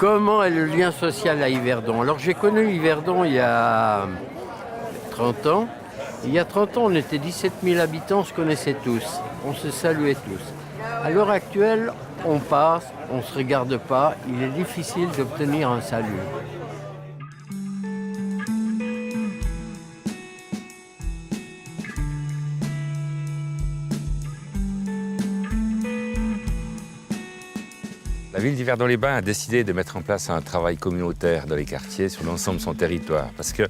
Comment est le lien social à Yverdon? Alors j'ai connu Yverdon il y a 30 ans. Il y a 30 ans, on était 17 000 habitants, on se connaissait tous, on se saluait tous. À l'heure actuelle, on passe, on ne se regarde pas, il est difficile d'obtenir un salut. La ville d'Yverdon-les-Bains a décidé de mettre en place un travail communautaire dans les quartiers sur l'ensemble de son territoire. Parce que,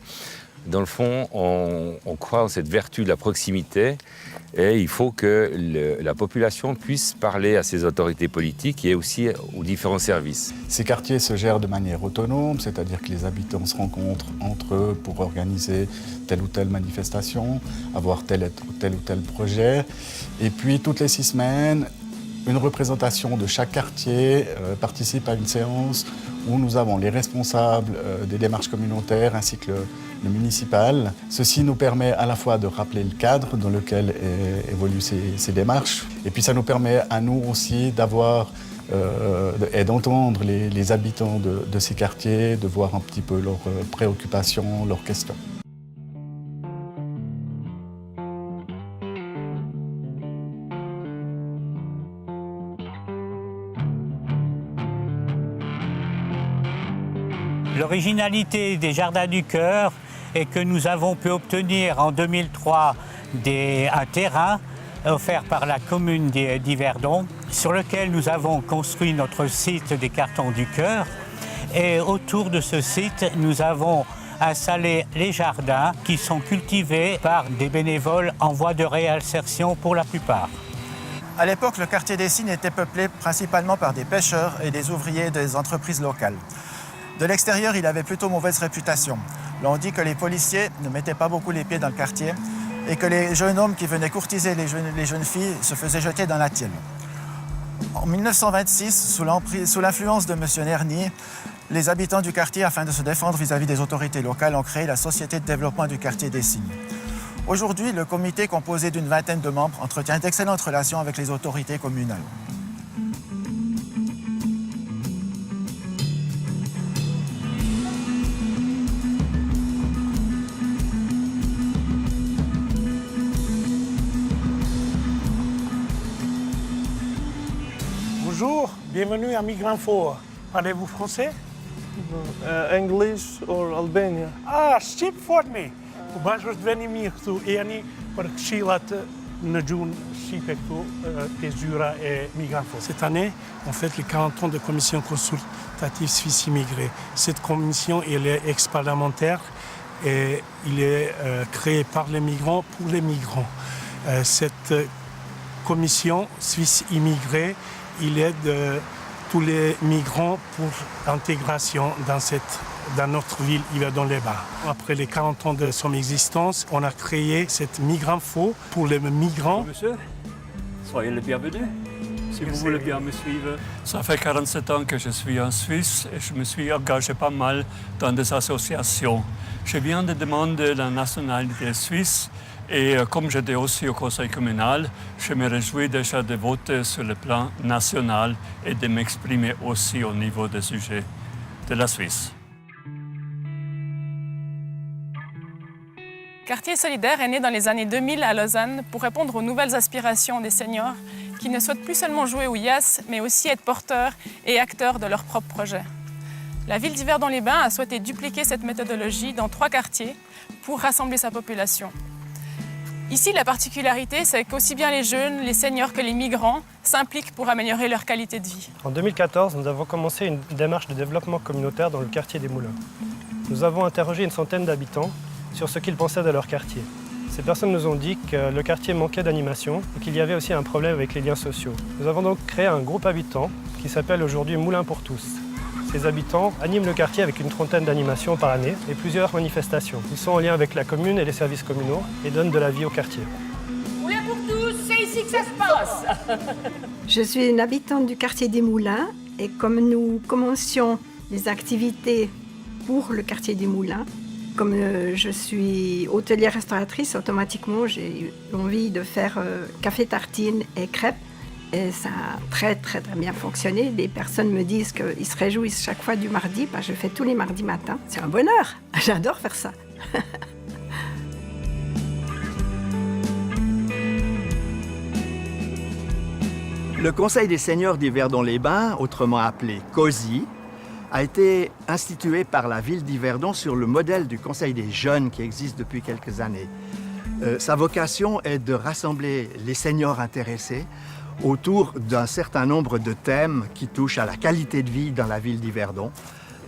dans le fond, on croit en cette vertu de la proximité et il faut que la population puisse parler à ses autorités politiques et aussi aux différents services. Ces quartiers se gèrent de manière autonome, c'est-à-dire que les habitants se rencontrent entre eux pour organiser telle ou telle manifestation, avoir tel ou tel projet. Et puis, toutes les 6 semaines, une représentation de chaque quartier participe à une séance où nous avons les responsables des démarches communautaires ainsi que le municipal. Ceci nous permet à la fois de rappeler le cadre dans lequel évoluent ces démarches et puis ça nous permet à nous aussi d'avoir et d'entendre les habitants de ces quartiers, de voir un petit peu leurs préoccupations, leurs questions. L'originalité des Jardins du Cœur est que nous avons pu obtenir en 2003 un terrain offert par la commune d'Yverdon sur lequel nous avons construit notre site des Cartons du Cœur. Et autour de ce site, nous avons installé les jardins qui sont cultivés par des bénévoles en voie de réinsertion pour la plupart. À l'époque, le quartier des Cygnes était peuplé principalement par des pêcheurs et des ouvriers des entreprises locales. De l'extérieur, il avait plutôt mauvaise réputation. On dit que les policiers ne mettaient pas beaucoup les pieds dans le quartier et que les jeunes hommes qui venaient courtiser les jeunes filles se faisaient jeter dans la Thièle. En 1926, sous l'influence de M. Nerny, les habitants du quartier, afin de se défendre vis-à-vis des autorités locales, ont créé la Société de développement du quartier des Cygnes. Aujourd'hui, le comité, composé d'une vingtaine de membres, entretient d'excellentes relations avec les autorités communales. Bonjour, bienvenue à Migranfort. Parlez-vous français? English or Albania. Ah, stip voor me. Ubajos dveni mir tu eni per xilat Najun Sipektu Tesura et Migranfort. Cette année, on fête les 40 ans de commission consultative Suisse immigrée. Cette commission, elle est ex-parlementaire et il est créé par les migrants pour les migrants. Cette commission Suisse immigrée, il aide tous les migrants pour l'intégration dans notre ville Yverdon-les-Bains. Après les 40 ans de son existence, on a créé cette Migranfort pour les migrants. Monsieur, soyez le bienvenu. Si vous voulez bien me suivre. Ça fait 47 ans que je suis en Suisse et je me suis engagé pas mal dans des associations. Je viens de demander la nationalité suisse. Et comme j'étais aussi au conseil communal, je me réjouis déjà de voter sur le plan national et de m'exprimer aussi au niveau des sujets de la Suisse. Quartier solidaire est né dans les années 2000 à Lausanne pour répondre aux nouvelles aspirations des seniors qui ne souhaitent plus seulement jouer au YAS, mais aussi être porteurs et acteurs de leurs propres projets. La ville d'Yverdon-les-Bains a souhaité dupliquer cette méthodologie dans 3 quartiers pour rassembler sa population. Ici, la particularité, c'est qu'aussi bien les jeunes, les seniors que les migrants s'impliquent pour améliorer leur qualité de vie. En 2014, nous avons commencé une démarche de développement communautaire dans le quartier des Moulins. Nous avons interrogé une centaine d'habitants sur ce qu'ils pensaient de leur quartier. Ces personnes nous ont dit que le quartier manquait d'animation et qu'il y avait aussi un problème avec les liens sociaux. Nous avons donc créé un groupe habitant qui s'appelle aujourd'hui Moulins pour tous. Ces habitants animent le quartier avec une trentaine d'animations par année et plusieurs manifestations. Ils sont en lien avec la commune et les services communaux et donnent de la vie au quartier. Moulins pour tous, c'est ici que ça se passe. Je suis une habitante du quartier des Moulins et comme nous commencions les activités pour le quartier des Moulins, comme je suis hôtelière restauratrice, automatiquement j'ai eu envie de faire café tartine et crêpes. Et ça a très, très, très bien fonctionné. Des personnes me disent qu'ils se réjouissent chaque fois du mardi. Je fais tous les mardis matins. C'est un bonheur. J'adore faire ça. Le Conseil des seniors d'Yverdon-les-Bains, autrement appelé COSY, a été institué par la ville d'Yverdon sur le modèle du Conseil des jeunes qui existe depuis quelques années. Sa vocation est de rassembler les seniors intéressés autour d'un certain nombre de thèmes qui touchent à la qualité de vie dans la ville d'Yverdon,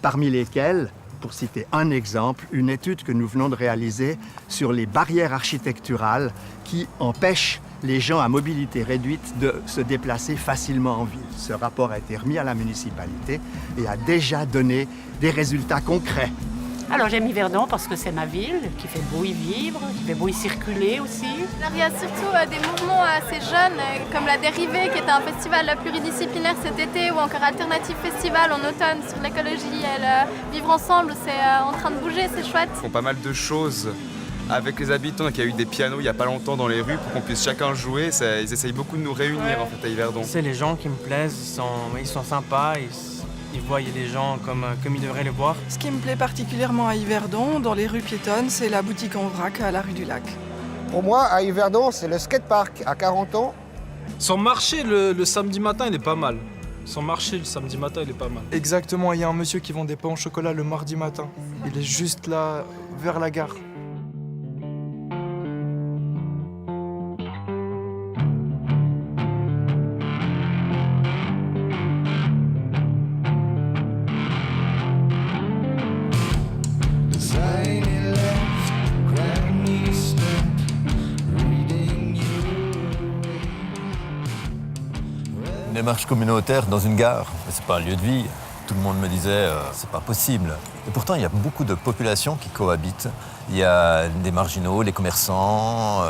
parmi lesquels, pour citer un exemple, une étude que nous venons de réaliser sur les barrières architecturales qui empêchent les gens à mobilité réduite de se déplacer facilement en ville. Ce rapport a été remis à la municipalité et a déjà donné des résultats concrets. Alors j'aime Yverdon parce que c'est ma ville, qui fait beau y vivre, qui fait beau y circuler aussi. Alors, il y a surtout des mouvements assez jeunes, comme la Dérivée, qui est un festival pluridisciplinaire cet été, ou encore Alternative Festival en automne sur l'écologie et le vivre ensemble. C'est en train de bouger, c'est chouette. Ils font pas mal de choses avec les habitants. Donc, il y a eu des pianos il n'y a pas longtemps dans les rues pour qu'on puisse chacun jouer. Ils essayent beaucoup de nous réunir en fait à Yverdon. C'est les gens qui me plaisent, ils sont sympas. Ils voient les gens comme ils devraient les voir. Ce qui me plaît particulièrement à Yverdon, dans les rues piétonnes, c'est la boutique en vrac à la rue du Lac. Pour moi, à Yverdon, c'est le skatepark. À 40 ans. Son marché le samedi matin, il est pas mal. Son marché le samedi matin, il est pas mal. Exactement, il y a un monsieur qui vend des pains au chocolat le mardi matin. Il est juste là, vers la gare. Une démarche communautaire dans une gare, c'est pas un lieu de vie. Tout le monde me disait c'est pas possible. Et pourtant, il y a beaucoup de populations qui cohabitent. Il y a des marginaux, les commerçants,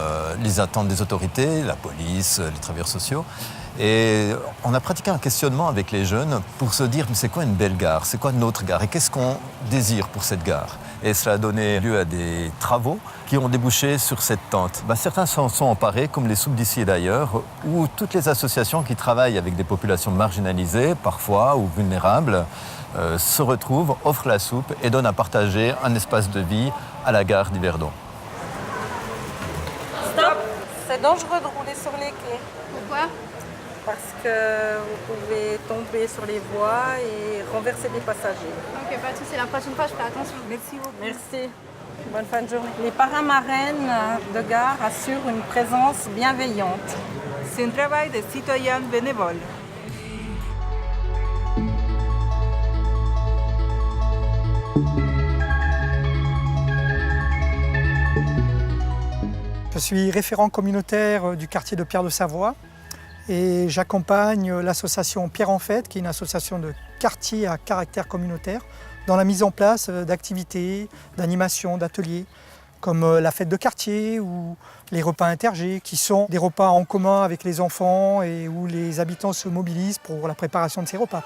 les attentes des autorités, la police, les travailleurs sociaux. Et on a pratiqué un questionnement avec les jeunes pour se dire mais c'est quoi une belle gare, c'est quoi notre gare et qu'est-ce qu'on désire pour cette gare. Et cela a donné lieu à des travaux qui ont débouché sur cette tente. Certains s'en sont emparés, comme les soupes d'ici et d'ailleurs, où toutes les associations qui travaillent avec des populations marginalisées, parfois, ou vulnérables, se retrouvent, offrent la soupe et donnent à partager un espace de vie à la gare d'Yverdon. Stop! C'est dangereux de rouler sur les quais. Pourquoi? Parce que vous pouvez tomber sur les voies et renverser des passagers. Ok, pas de souci. La prochaine fois, je ferai attention. Merci beaucoup. Merci. Bonne fin de journée. Les parrains-marraines de gare assurent une présence bienveillante. C'est un travail de citoyen bénévole. Je suis référent communautaire du quartier de Pierre-de-Savoie et j'accompagne l'association Pierre en Fête, qui est une association de quartier à caractère communautaire, dans la mise en place d'activités, d'animations, d'ateliers, comme la fête de quartier ou les repas intergés, qui sont des repas en commun avec les enfants et où les habitants se mobilisent pour la préparation de ces repas.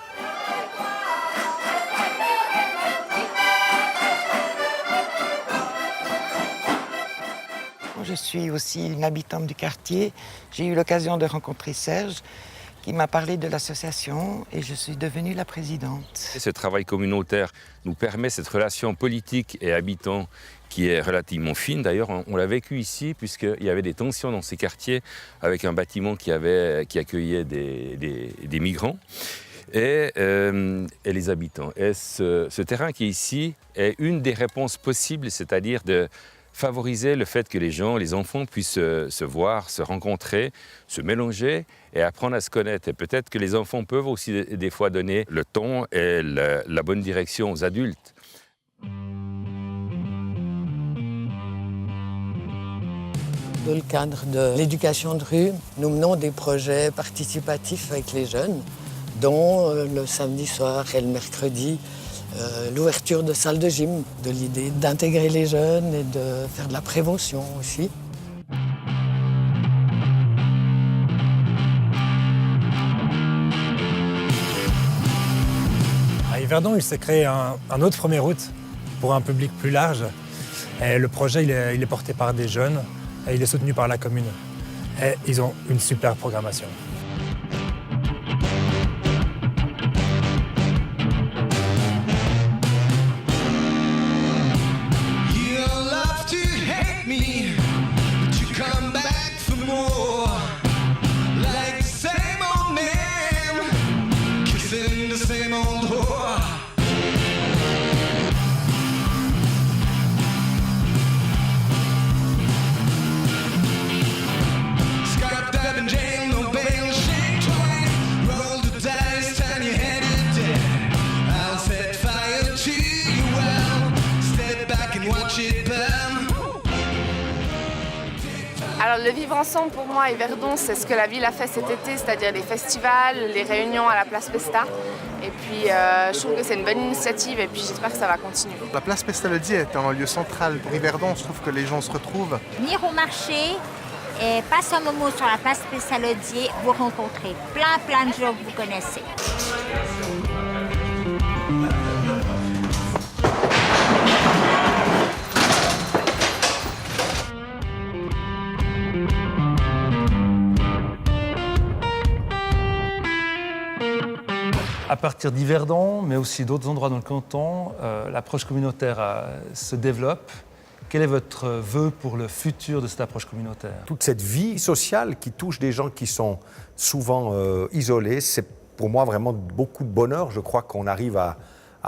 Je suis aussi une habitante du quartier. J'ai eu l'occasion de rencontrer Serge, qui m'a parlé de l'association et je suis devenue la présidente. Et ce travail communautaire nous permet cette relation politique et habitant qui est relativement fine. D'ailleurs, on l'a vécu ici puisqu'il y avait des tensions dans ces quartiers avec un bâtiment qui accueillait des migrants et les habitants. Et ce terrain qui est ici est une des réponses possibles, c'est-à-dire de favoriser le fait que les gens, les enfants puissent se voir, se rencontrer, se mélanger et apprendre à se connaître. Et peut-être que les enfants peuvent aussi des fois donner le ton et la bonne direction aux adultes. Dans le cadre de l'éducation de rue, nous menons des projets participatifs avec les jeunes, dont le samedi soir et le mercredi, l'ouverture de salles de gym, de l'idée d'intégrer les jeunes et de faire de la prévention aussi. À Yverdon, il s'est créé un autre 1er août pour un public plus large. Et le projet il est porté par des jeunes et il est soutenu par la commune. Et ils ont une super programmation. me, but you come back for more. Like the same old man, kissing the same old whore. Scott Dabbin jail, no bail, shake twice. Roll the dice, turn your head dead. I'll set fire to you well. Step back and watch it burn. Alors le vivre ensemble pour moi à Yverdon, c'est ce que la ville a fait cet été, c'est-à-dire les festivals, les réunions à la place Pesta. Et puis je trouve que c'est une bonne initiative et puis j'espère que ça va continuer. La place Pestalozzi est un lieu central pour Yverdon, je trouve que les gens se retrouvent. Venir au marché et passer un moment sur la place Pestalozzi, vous rencontrez plein de gens que vous connaissez. À partir d'Yverdon, mais aussi d'autres endroits dans le canton, l'approche communautaire se développe. Quel est votre vœu pour le futur de cette approche communautaire? Toute cette vie sociale qui touche des gens qui sont souvent isolés, c'est pour moi vraiment beaucoup de bonheur. Je crois qu'on arrive à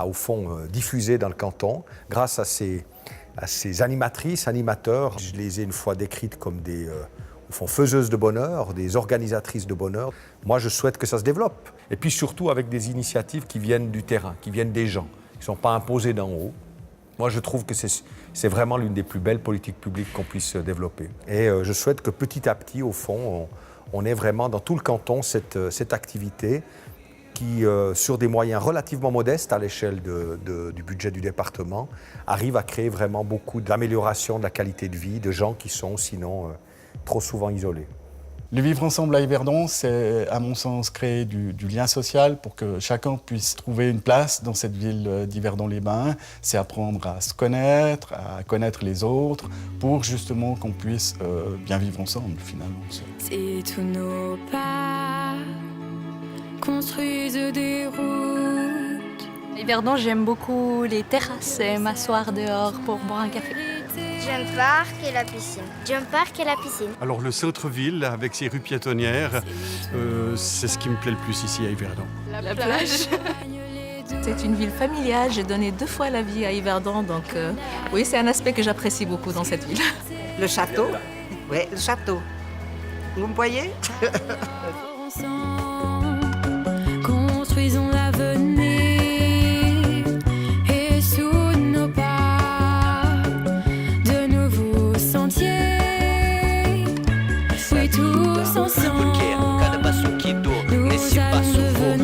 au fond, diffuser dans le canton grâce à ces animatrices, animateurs. Je les ai une fois décrites comme des faiseuses de bonheur, des organisatrices de bonheur. Moi, je souhaite que ça se développe. Et puis surtout avec des initiatives qui viennent du terrain, qui viennent des gens, qui ne sont pas imposées d'en haut. Moi, je trouve que c'est vraiment l'une des plus belles politiques publiques qu'on puisse développer. Et je souhaite que petit à petit, au fond, on ait vraiment dans tout le canton cette activité qui, sur des moyens relativement modestes à l'échelle du budget du département, arrive à créer vraiment beaucoup d'amélioration de la qualité de vie de gens qui sont sinon trop souvent isolés. Le vivre ensemble à Yverdon, c'est à mon sens créer du lien social pour que chacun puisse trouver une place dans cette ville d'Yverdon-les-Bains. C'est apprendre à se connaître, à connaître les autres, pour justement qu'on puisse bien vivre ensemble finalement. Si tous nos pas construisent des routes. Yverdon, j'aime beaucoup les terrasses et m'asseoir dehors pour boire un café. Jump Park et la piscine. Jump Park et la piscine. Alors le centre-ville avec ses rues piétonnières, c'est ce qui me plaît le plus ici à Yverdon. La plage. C'est une ville familiale, j'ai donné 2 fois la vie à Yverdon, donc oui, c'est un aspect que j'apprécie beaucoup dans cette ville. Le château. Oui, le château. Vous me voyez? Construisons l'avenir et sous nos pas de nouveaux sentiers. Oui, tous ensemble. Cada passo que dou nesse passo vou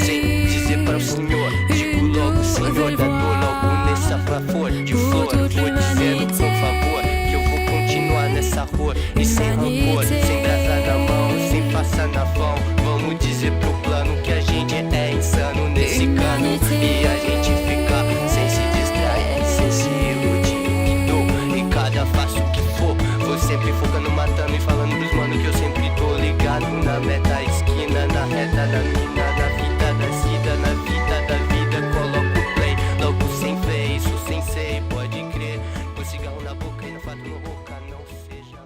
sem dizer para o Senhor. Digo logo, Senhor, da dor logo nessa flor de flor. Vou dizendo, por favor, que eu vou continuar nessa rua e sem rancor, sem brasa na mão, sem passar na vão. Vamos dizer pro plano que a gente é insano nesse cano e a gente fica sem se distrair, sem se iludir. E cada passo que for, vou sempre focando, matando e falando pros mano que eu sempre tô ligado na meta, esquina, na reta da mina, na vida da cida, na vida da vida. Coloco o play, logo sem ver, isso sem ser, pode crer. Com cigarro na boca e no fato no boca, não seja.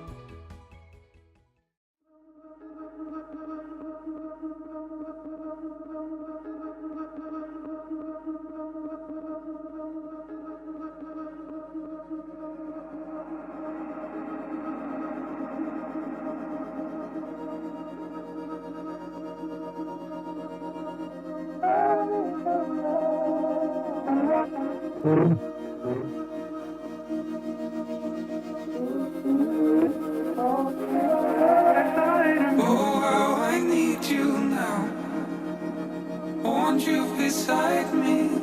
Oh, how I need you now. Want you beside me.